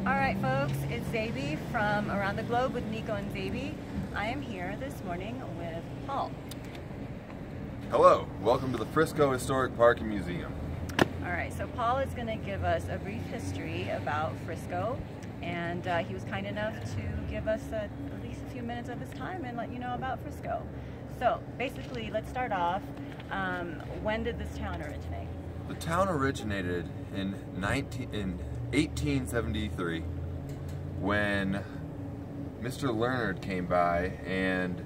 Alright folks, it's Zaybe from Around the Globe with Nico and Zaybe. I am here this morning with Paul. Hello, welcome to the Frisco Historic Park and Museum. Alright, so Paul is going to give us a brief history about Frisco, and he was kind enough to give us at least a few minutes of his time and let you know about Frisco. So basically, let's start off. When did this town originate? The town originated in 1873 when Mr. Leonard came by and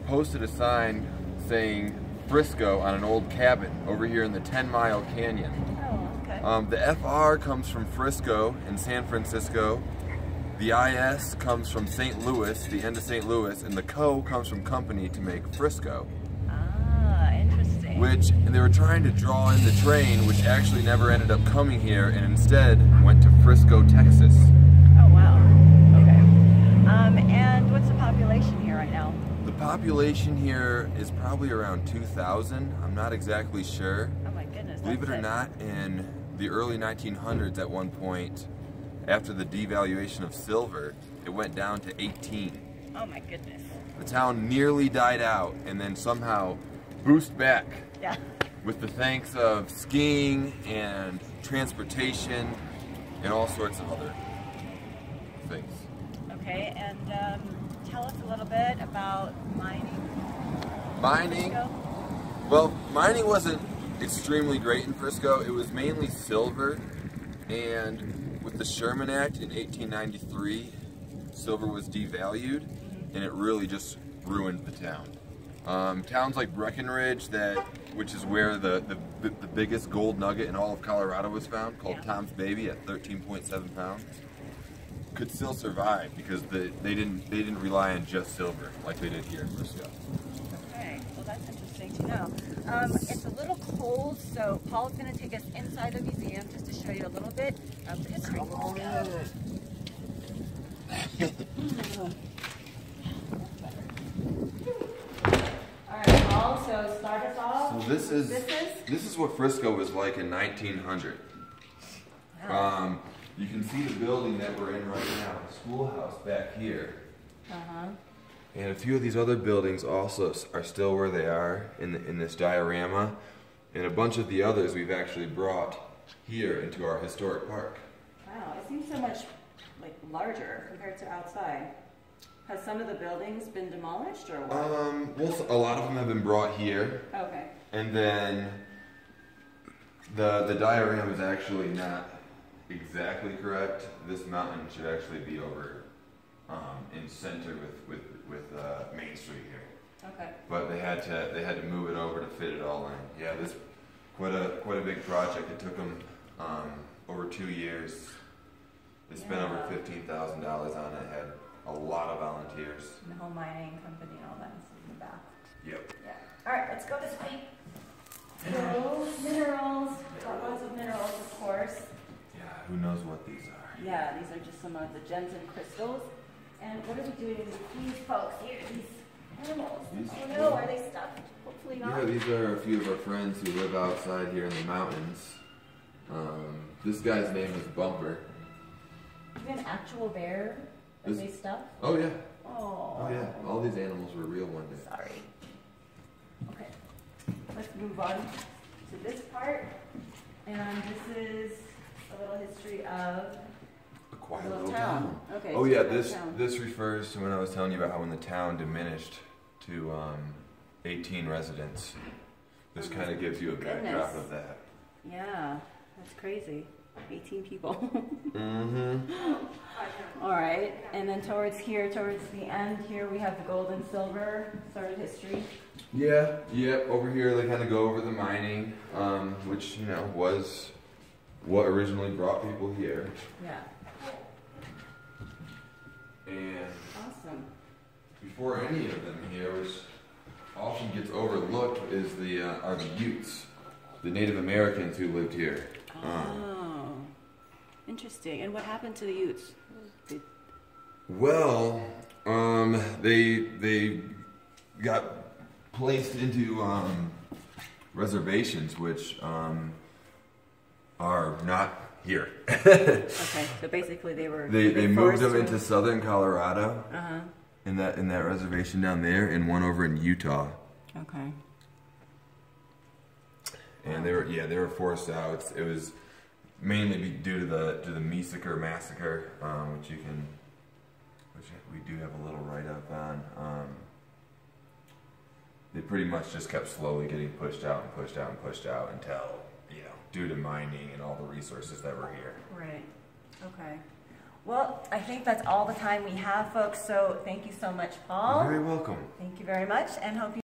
posted a sign saying Frisco on an old cabin over here in the 10 Mile Canyon. Oh, okay. The FR comes from Frisco in San Francisco, the IS comes from St. Louis, the end of St. Louis, and the CO comes from company to make Frisco. Which they were trying to draw in the train, which actually never ended up coming here and instead went to Frisco, Texas. Oh wow, okay. And what's the population here right now? The population here is probably around 2,000. I'm not exactly sure. Oh my goodness. Believe it or not, in the early 1900s at one point, after the devaluation of silver, it went down to 18. Oh my goodness. The town nearly died out and then somehow boost back. Yeah. With the thanks of skiing and transportation and all sorts of other things. Okay, and tell us a little bit about mining. Mining? Well, mining wasn't extremely great in Frisco. It was mainly silver, and with the Sherman Act in 1893, silver was devalued, and it really just ruined the town. Towns like Breckenridge, which is where the biggest gold nugget in all of Colorado was found, called Tom's Baby at 13.7 pounds, could still survive because they didn't rely on just silver like they did here in Frisco. Okay, well that's interesting to know. It's a little cold, so Paul's going to take us inside the museum just to show you a little bit of the history. So start us off. So this is what Frisco was like in 1900. Wow. You can see the building that we're in right now, the schoolhouse back here. And a few of these other buildings also are still where they are in this diorama, and a bunch of the others we've actually brought here into our historic park. Wow, it seems so much larger compared to outside. Has some of the buildings been demolished or what? Well, a lot of them have been brought here. Okay. And then the diorama is actually not exactly correct. This mountain should actually be over in center with Main Street here. Okay. But they had to move it over to fit it all in. Yeah, this quite a big project. It took them over 2 years. They spent over $15,000 on it. Had a lot of volunteers. And the whole mining company and all that is in the back. Yep. Yeah. All right, let's go this way. Minerals. Got lots of minerals, of course. Yeah, who knows what these are? Yeah, these are just some of the gems and crystals. And what are we doing with these folks here? These animals. Oh no, are they stuffed? Hopefully not. Yeah, these are a few of our friends who live outside here in the mountains. This guy's name is Bumper. Is it an actual bear? They stuff? Oh yeah. Oh. Oh yeah. All these animals were real one day. Sorry. Okay. Let's move on to this part. And this is a little history of A quiet the little town. town. Okay. Oh so yeah, this town. this refers to when I was telling you about how when the town diminished to 18 residents. This kind of gives you a backdrop of that. Yeah, that's crazy. 18 people. Mm-hmm. All right, and then towards the end here, we have the gold and silver sort of history. Yeah, yep. Over here, they kind of go over the mining, which was what originally brought people here. Yeah. And awesome. Before any of them here, which often gets overlooked, are the Utes, the Native Americans who lived here. Oh, interesting. And what happened to the Utes? Well, they got placed into reservations, which are not here. Okay, so basically they were... They moved them into southern Colorado, in that reservation down there, and one over in Utah. Okay. And they were forced out. It was mainly due to the Massacre, which we do have a little write-up on. They pretty much just kept slowly getting pushed out and pushed out and pushed out until, due to mining and all the resources that were here. Right. Okay. Well, I think that's all the time we have, folks. So thank you so much, Paul. You're very welcome. Thank you very much, and hope you